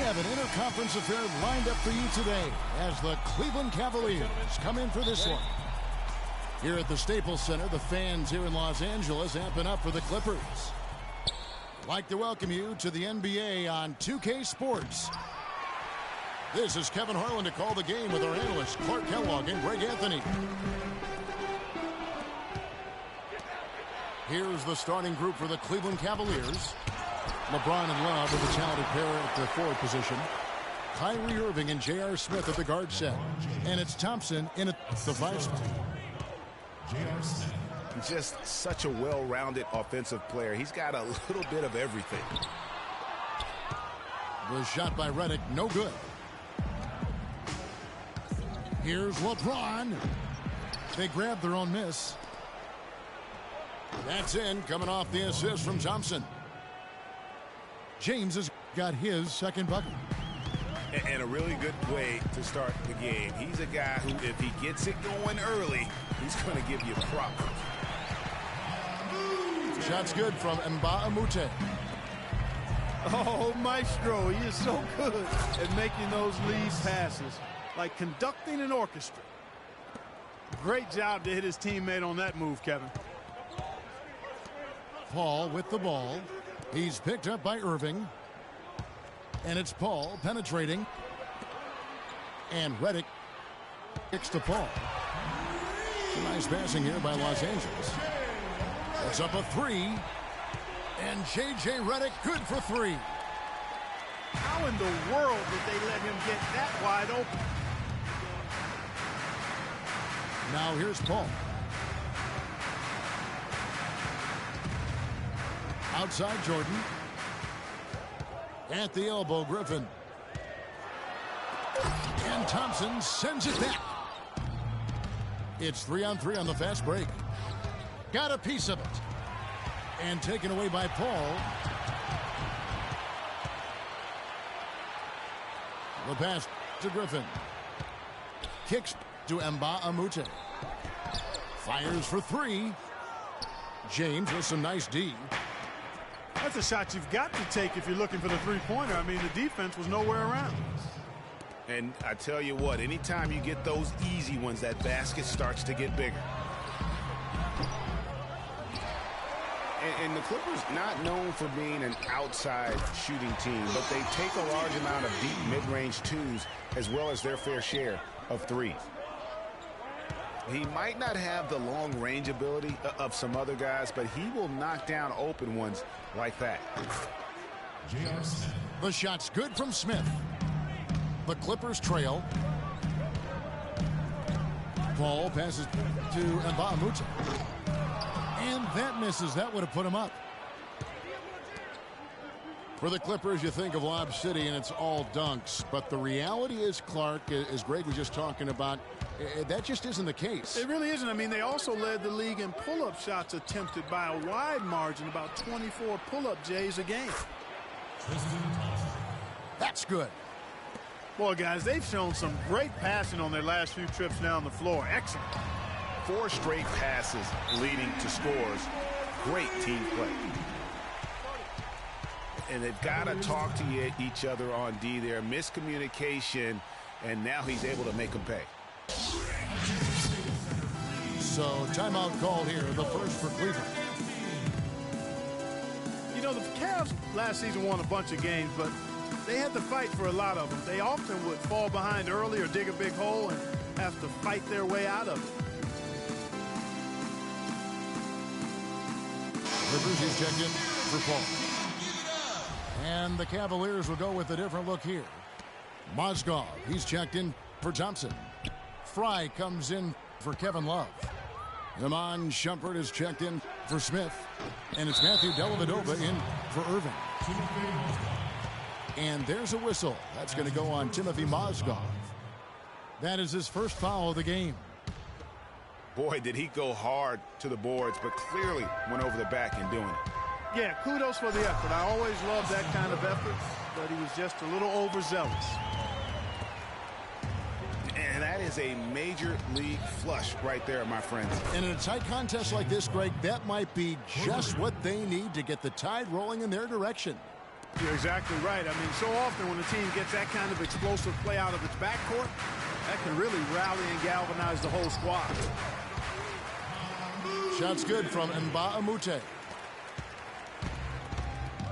have an interconference affair lined up for you today as the Cleveland Cavaliers come in for this one. Here at the Staples Center, the fans here in Los Angeles amping up for the Clippers. I'd like to welcome you to the NBA on 2K Sports. This is Kevin Harlan to call the game with our analysts Clark Kellogg and Greg Anthony. Here's the starting group for the Cleveland Cavaliers. LeBron and Love are the talented pair at the forward position. Kyrie Irving and J.R. Smith at the guard set. And it's Thompson in at the 5 spot. J.R. Smith. Just such a well-rounded offensive player. He's got a little bit of everything. The shot by Redick, no good. Here's LeBron. They grab their own miss. That's in, coming off the assist from Thompson. James has got his second bucket. And a really good way to start the game. He's a guy who, if he gets it going early, he's going to give you props. Shot's good from Mbah-a-Moute. Oh, Maestro, he is so good at making those lead passes, like conducting an orchestra. Great job to hit his teammate on that move, Kevin. Paul with the ball. He's picked up by Irving. And it's Paul penetrating. And Redick kicks to Paul. Nice passing here by Los Angeles. It's up a 3. And J.J. Redick good for 3. How in the world did they let him get that wide open? Now here's Paul. Outside Jordan. At the elbow, Griffin. And Thompson sends it back. It's 3-on-3 on the fast break. Got a piece of it. And taken away by Paul. The pass to Griffin. Kicks to Mbah-a-Moute. Fires for 3. James with some nice D. That's a shot you've got to take if you're looking for the three-pointer. I mean, the defense was nowhere around. And I tell you what, anytime you get those easy ones, that basket starts to get bigger. And the Clippers not known for being an outside shooting team, but they take a large amount of deep mid-range twos as well as their fair share of threes. He might not have the long range ability of some other guys, but he will knock down open ones like that. The shot's good from Smith. The Clippers trail. Paul passes to Mbah-a-Moute. And that misses. That would have put him up. For the Clippers, you think of Lob City, and it's all dunks. But the reality is, Clark, as Greg was just talking about, that just isn't the case. It really isn't. I mean, they also led the league in pull-up shots attempted by a wide margin, about 24 pull-up J's a game. That's good. Boy, guys, they've shown some great passing on their last few trips down the floor. Excellent. 4 straight passes leading to scores. Great team play. And they've got to talk to each other on D there. Miscommunication, and now he's able to make them pay. So, timeout called here, the first for Cleveland. You know, the Cavs last season won a bunch of games, but they had to fight for a lot of them. They often would fall behind early or dig a big hole and have to fight their way out of it. Rivers is checked in for Paul. And the Cavaliers will go with a different look here. Mozgov, he's checked in for Thompson. Fry comes in for Kevin Love. Iman Shumpert is checked in for Smith. And it's Matthew Dellavedova in for Irving. And there's a whistle. That's going to go on Timothy Mozgov. That is his first foul of the game. Boy, did he go hard to the boards, but clearly went over the back in doing it. Yeah, kudos for the effort. I always love that kind of effort, but he was just a little overzealous. And that is a major league flush right there, my friends. And in a tight contest like this, Greg, that might be just what they need to get the tide rolling in their direction. You're exactly right. I mean, so often when a team gets that kind of explosive play out of its backcourt, that can really rally and galvanize the whole squad. Shots good from Mbamute.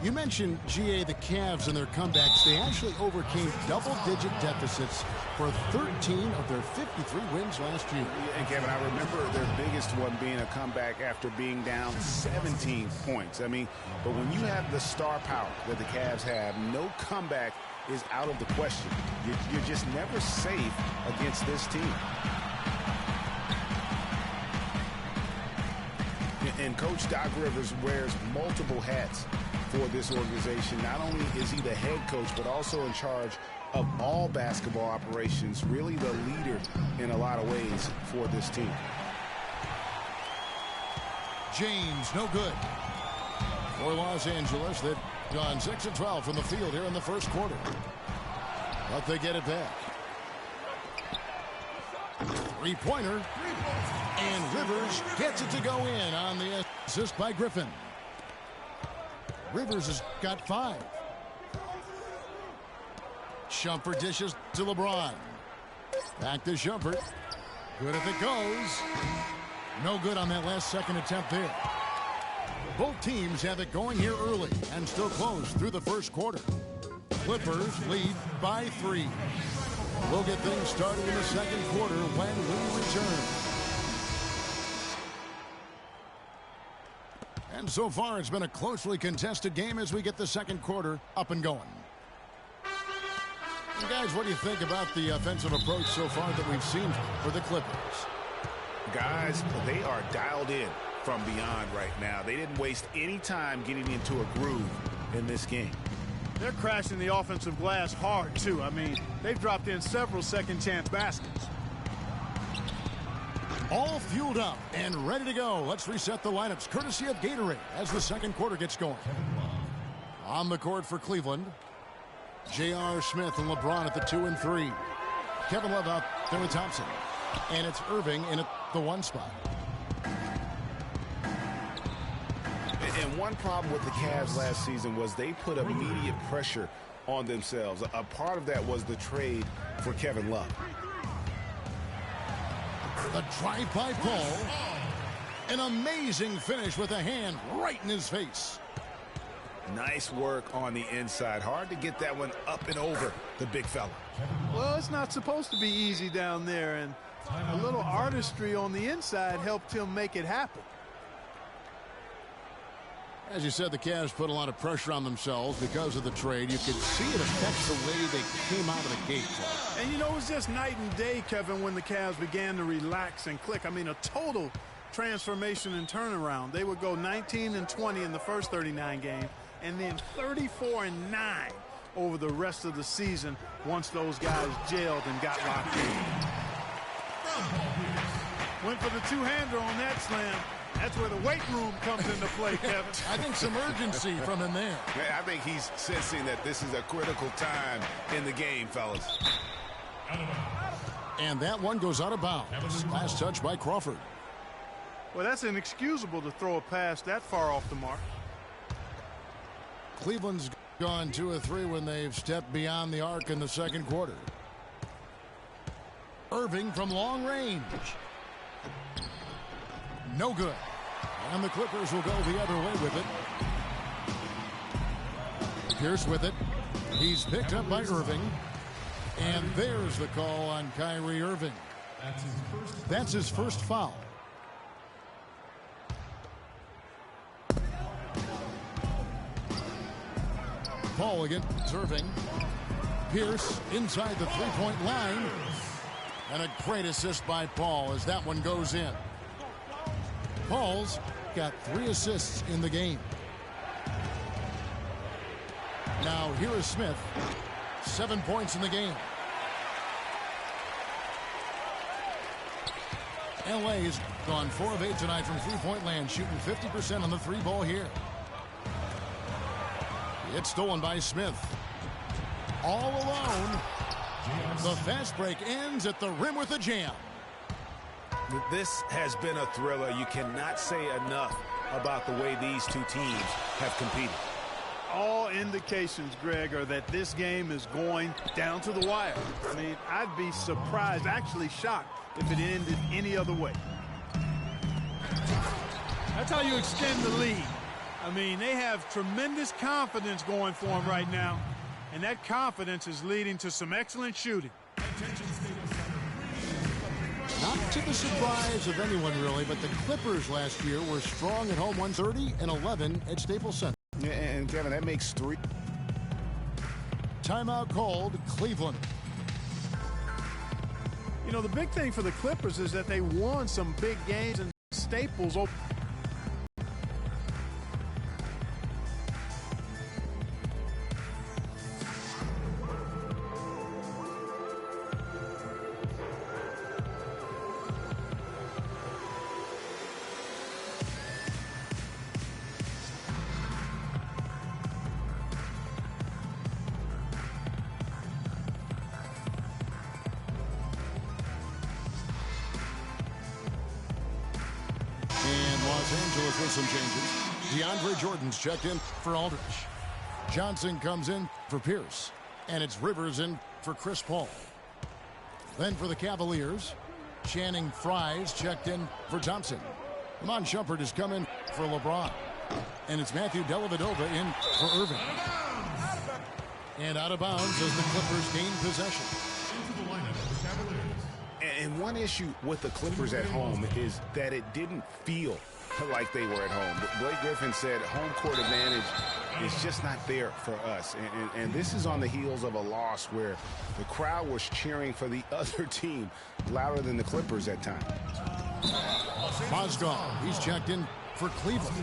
You mentioned, GA, the Cavs and their comebacks. They actually overcame double-digit deficits for 13 of their 53 wins last year. And, Kevin, I remember their biggest one being a comeback after being down 17 points. I mean, but when you have the star power that the Cavs have, no comeback is out of the question. You're just never safe against this team. And Coach Doc Rivers wears multiple hats for this organization. Not only is he the head coach, but also in charge of all basketball operations, really the leader in a lot of ways for this team. James, no good. For Los Angeles, they've gone 6 of 12 from the field here in the first quarter. But they get it back. Three-pointer. And Rivers gets it to go in on the assist by Griffin. Rivers has got 5. Shumpert dishes to LeBron. Back to Shumpert. Good if it goes. No good on that last second attempt there. Both teams have it going here early and still close through the first quarter. Clippers lead by 3. We'll get things started in the second quarter when we return. And so far, it's been a closely contested game as we get the second quarter up and going. And guys, what do you think about the offensive approach so far that we've seen for the Clippers? Guys, they are dialed in from beyond right now. They didn't waste any time getting into a groove in this game. They're crashing the offensive glass hard, too. I mean, they've dropped in several second-chance baskets. All fueled up and ready to go. Let's reset the lineups courtesy of Gatorade as the second quarter gets going. On the court for Cleveland, J.R. Smith and LeBron at the 2 and 3. Kevin Love out there with Thompson. And it's Irving in at the 1 spot. And one problem with the Cavs last season was they put immediate pressure on themselves. A part of that was the trade for Kevin Love. The drive by Paul. An amazing finish with a hand right in his face. Nice work on the inside. Hard to get that one up and over the big fella. Well, it's not supposed to be easy down there, and a little artistry on the inside helped him make it happen. As you said, the Cavs put a lot of pressure on themselves because of the trade. You could see it affects the way they came out of the gate. And, you know, it was just night and day, Kevin, when the Cavs began to relax and click. I mean, a total transformation and turnaround. They would go 19 and 20 in the first 39 games, and then 34 and 9 over the rest of the season once those guys gelled and got locked in. Went for the two-hander on that slam. That's where the weight room comes into play, Kevin. I think some urgency from him there. Yeah, I think he's sensing that this is a critical time in the game, fellas. And that one goes out of bounds. Last touch by Crawford. Well, that's inexcusable to throw a pass that far off the mark. Cleveland's gone 2 of 3 when they've stepped beyond the arc in the second quarter. Irving from long range. No good. And the Clippers will go the other way with it. Pierce with it. He's picked up by Irving. And there's the call on Kyrie Irving. That's his first foul. Paul against Irving. Pierce inside the three-point line. And a great assist by Paul as that one goes in. Paul's got 3 assists in the game. Now here is Smith. 7 points in the game. LA's gone 4 of 8 tonight from three-point land, shooting 50% on the 3 ball here. It's stolen by Smith. All alone. The fast break ends at the rim with a jam. This has been a thriller. You cannot say enough about the way these two teams have competed. All indications, Greg, are that this game is going down to the wire. I mean, I'd be surprised, actually shocked, if it ended any other way. That's how you extend the lead. I mean, they have tremendous confidence going for them right now, and that confidence is leading to some excellent shooting. Not to the surprise of anyone, really, but the Clippers last year were strong at home, 130 and 11 at Staples Center. Yeah, and Kevin, that makes 3. Timeout called, Cleveland. You know, the big thing for the Clippers is that they won some big games in Staples. Angeles with some changes. DeAndre Jordan's checked in for Aldridge. Johnson comes in for Pierce. And it's Rivers in for Chris Paul. Then for the Cavaliers, Channing Frye's checked in for Thompson. Iman Shumpert has come in for LeBron. And it's Matthew Dellavedova in for Irving. And out of bounds as the Clippers gain possession. And one issue with the Clippers at home is that it didn't feel like they were at home. Blake Griffin said home court advantage is just not there for us. And this is on the heels of a loss where the crowd was cheering for the other team louder than the Clippers at times. Mozgov, he's checked in for Cleveland.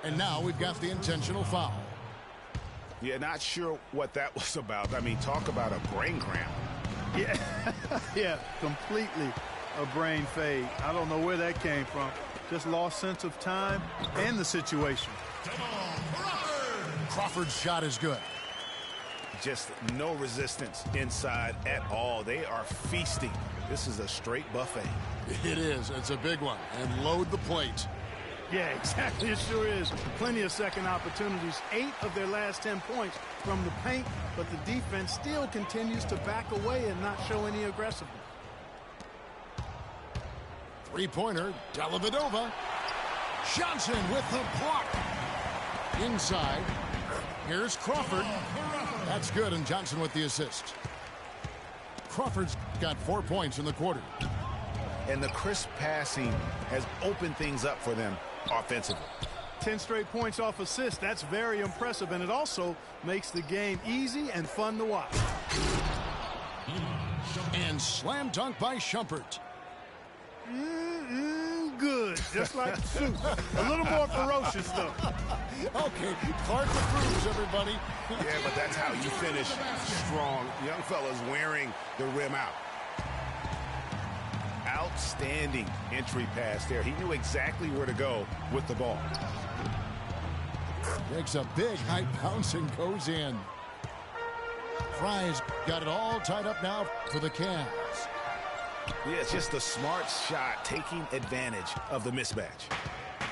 And now we've got the intentional foul. Yeah, not sure what that was about. I mean, talk about a brain cramp. Yeah, yeah, completely a brain fade. I don't know where that came from. Just lost sense of time and the situation. Crawford's shot is good. Just no resistance inside at all. They are feasting. This is a straight buffet. It is. It's a big one. And load the plate. Yeah, exactly. It sure is. Plenty of second opportunities. 8 of their last 10 points from the paint, but the defense still continues to back away and not show any aggressiveness. Three-pointer, Dellavedova. Johnson with the block. Inside. Here's Crawford. That's good, and Johnson with the assist. Crawford's got 4 points in the quarter. And the crisp passing has opened things up for them offensively. 10 straight points off assist. That's very impressive, and it also makes the game easy and fun to watch. And slam dunk by Shumpert. Good. Just like soup. A little more ferocious, though. Okay, Clark approves, everybody. Yeah, but that's how you finish strong. Young fella's wearing the rim out. Outstanding entry pass there. He knew exactly where to go with the ball. Makes a big high bounce and goes in. Fry's got it all tied up now for the Cavs. Yeah, it's just a smart shot, taking advantage of the mismatch.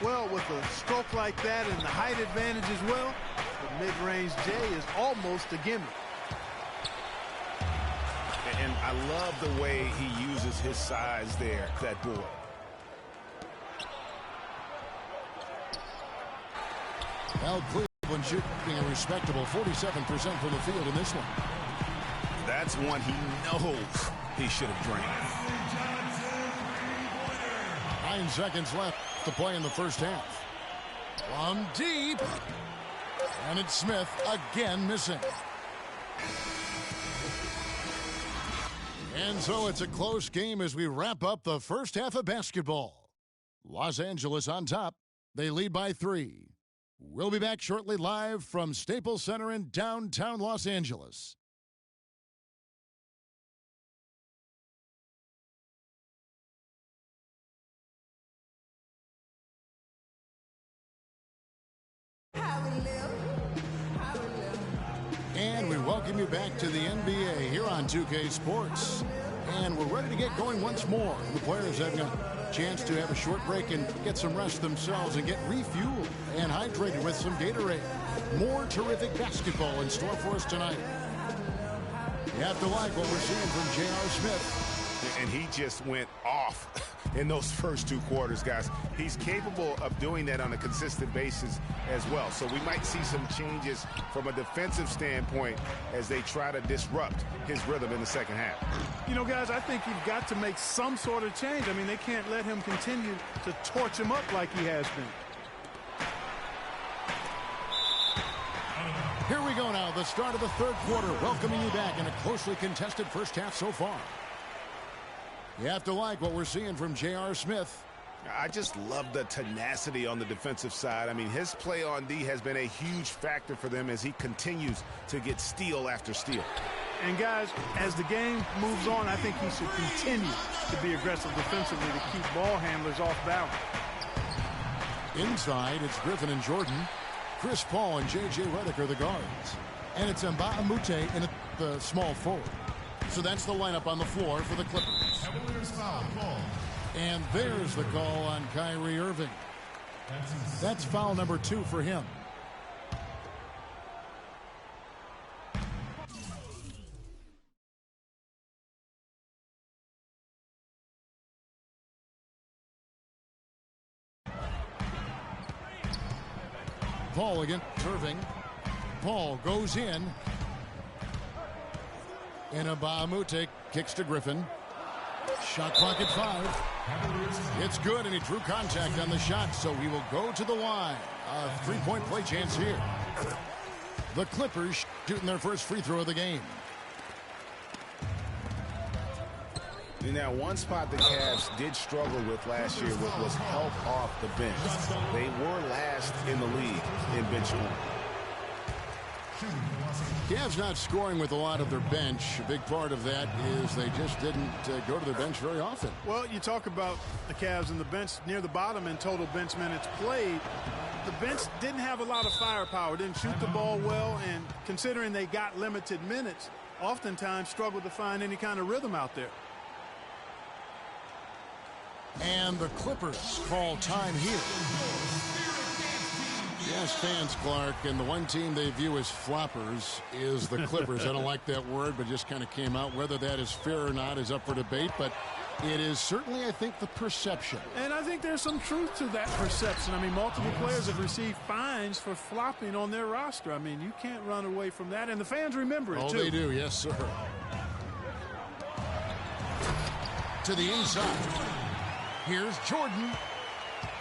Well, with a stroke like that and the height advantage as well, the mid-range J is almost a gimme. And I love the way he uses his size there, that boy. Well, Cleveland shooting a respectable 47% from the field in this one. That's one he knows he should have drained. 9 seconds left to play in the first half. From deep. And it's Smith again missing. And so it's a close game as we wrap up the first half of basketball. Los Angeles on top. They lead by 3. We'll be back shortly live from Staples Center in downtown Los Angeles. And we welcome you back to the NBA here on 2K Sports. And we're ready to get going once more. The players have got Chance to have a short break and get some rest themselves and get refueled and hydrated with some Gatorade. More terrific basketball in store for us tonight. You have to like what we're seeing from J.R. Smith. And he just went off in those first 2 quarters, guys. He's capable of doing that on a consistent basis as well. So we might see some changes from a defensive standpoint as they try to disrupt his rhythm in the second half. You know, guys, I think you've got to make some sort of change. I mean, they can't let him continue to torch him up like he has been. Here we go now, the start of the third quarter, welcoming you back in a closely contested first half so far. You have to like what we're seeing from J.R. Smith. I just love the tenacity on the defensive side. I mean, his play on D has been a huge factor for them as he continues to get steal after steal. And, guys, as the game moves on, I think he should continue to be aggressive defensively to keep ball handlers off balance. Inside, it's Griffin and Jordan. Chris Paul and J.J. Redick are the guards. And it's Mbah Moute in the small forward. So that's the lineup on the floor for the Clippers. And there's the call on Kyrie Irving. That's foul number 2 for him. Paul against Irving. Paul goes in. And Mbah Moute kicks to Griffin. Shot clock at 5. It's good, and he drew contact on the shot, so he will go to the line. A 3-point play chance here. The Clippers shooting their first free throw of the game. Now, one spot the Cavs did struggle with last year was help off the bench. They were last in the league in bench scoring. Cavs not scoring with a lot of their bench. A big part of that is they just didn't go to their bench very often. Well, you talk about the Cavs and the bench near the bottom in total bench minutes played. The bench didn't have a lot of firepower, didn't shoot the ball well, and considering they got limited minutes, oftentimes struggled to find any kind of rhythm out there. And the Clippers call time here. Yes, fans, Clark, and the one team they view as floppers is the Clippers. I don't like that word, but just kind of came out. Whether that is fair or not is up for debate, but it is certainly, I think, the perception. And I think there's some truth to that perception. I mean, multiple players have received fines for flopping on their roster. I mean, you can't run away from that, and the fans remember it, too. Oh, they do, yes, sir. To the inside. Here's Jordan.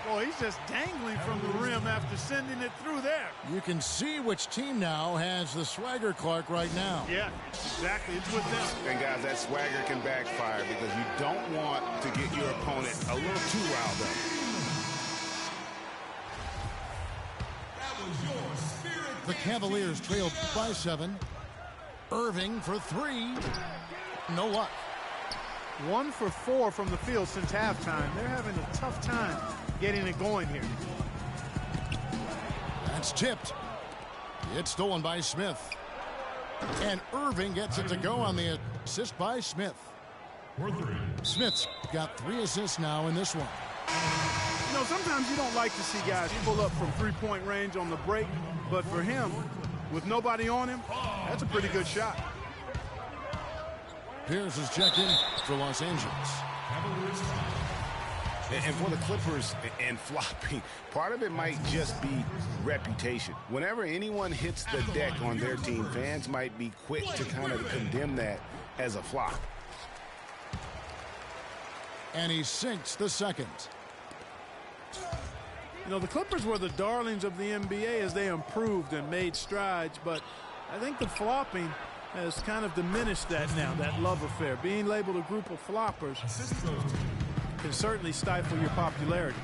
Boy, he's just dangling from the rim after sending it through there. You can see which team now has the swagger, Clark, right now. Yeah, exactly. It's with them. And, guys, that swagger can backfire because you don't want to get your opponent a little too riled up. The Cavaliers trailed by 7. Irving for 3. No luck. 1 for 4 from the field since halftime. They're having a tough time getting it going here. That's tipped. It's stolen by Smith. And Irving gets it to go on the assist by Smith. Smith's got 3 assists now in this one. You know, sometimes you don't like to see guys pull up from three-point range on the break, but for him, with nobody on him, that's a pretty good shot. Pierce is checked in for Los Angeles. And for the Clippers and flopping, part of it might just be reputation. Whenever anyone hits the deck on their team, fans might be quick to kind of condemn that as a flop. And he sinks the second. You know, the Clippers were the darlings of the NBA as they improved and made strides, but I think the flopping has kind of diminished that now, that love affair. Being labeled a group of floppers can certainly stifle your popularity.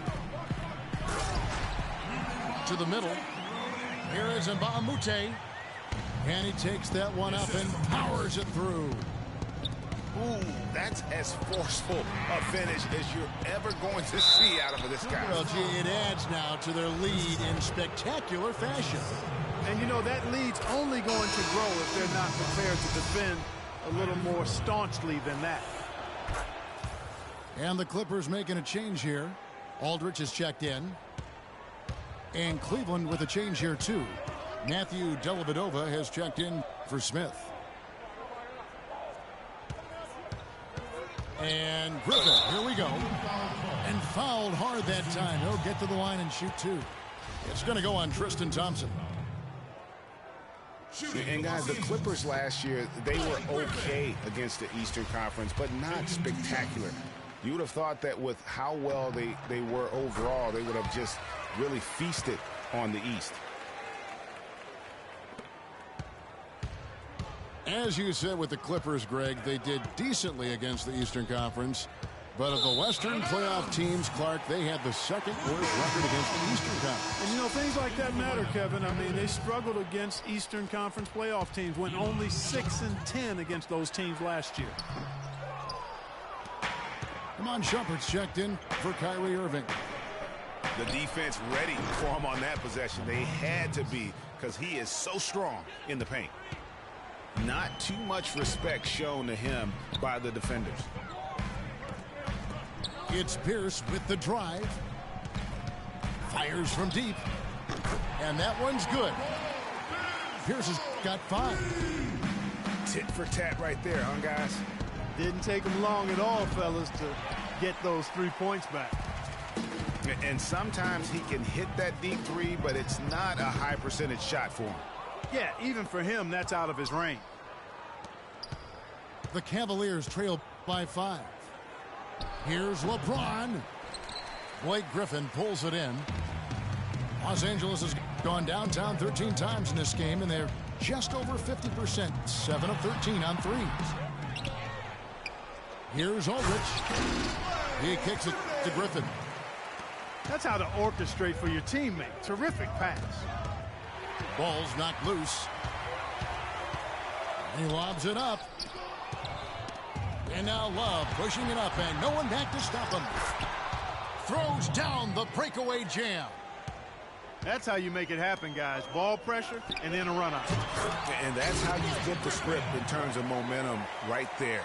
To the middle. Here is Mbah Moute. And he takes that one up and powers it through. Ooh, that's as forceful a finish as you're ever going to see out of this guy. Well, gee, it adds now to their lead in spectacular fashion. And, you know, that lead's only going to grow if they're not prepared to defend a little more staunchly than that. And the Clippers making a change here. Aldridge is checked in. And Cleveland with a change here too. Matthew Dellavedova has checked in for Smith. And Griffin, here we go. And fouled hard that time. He'll get to the line and shoot two. It's going to go on Tristan Thompson. And guys, the Clippers last year, they were okay against the Eastern Conference, but not spectacular. You would have thought that with how well they were overall, they would have just really feasted on the East. As you said with the Clippers, Greg, they did decently against the Eastern Conference. But of the Western playoff teams, Clark, they had the second worst record against the Eastern Conference. And, you know, things like that matter, Kevin. I mean, they struggled against Eastern Conference playoff teams, went only 6-10 against those teams last year. Iman Shumpert's checked in for Kyrie Irving. The defense ready for him on that possession. They had to be, because he is so strong in the paint. Not too much respect shown to him by the defenders. It's Pierce with the drive. Fires from deep. And that one's good. Pierce has got 5. Tit for tat right there, huh, guys? Didn't take him long at all, fellas, to get those 3 points back. And sometimes he can hit that deep three, but it's not a high percentage shot for him. Yeah, even for him, that's out of his range. The Cavaliers trail by 5. Here's LeBron. Blake Griffin pulls it in. Los Angeles has gone downtown 13 times in this game, and they're just over 50%, 7 of 13 on threes. Here's Aldridge. He kicks it to Griffin. That's how to orchestrate for your teammate. Terrific pass. Ball's knocked loose. He lobs it up. And now Love pushing it up, and no one back to stop him. Throws down the breakaway jam. That's how you make it happen, guys. Ball pressure and then a run out. And that's how you flip the script in terms of momentum right there.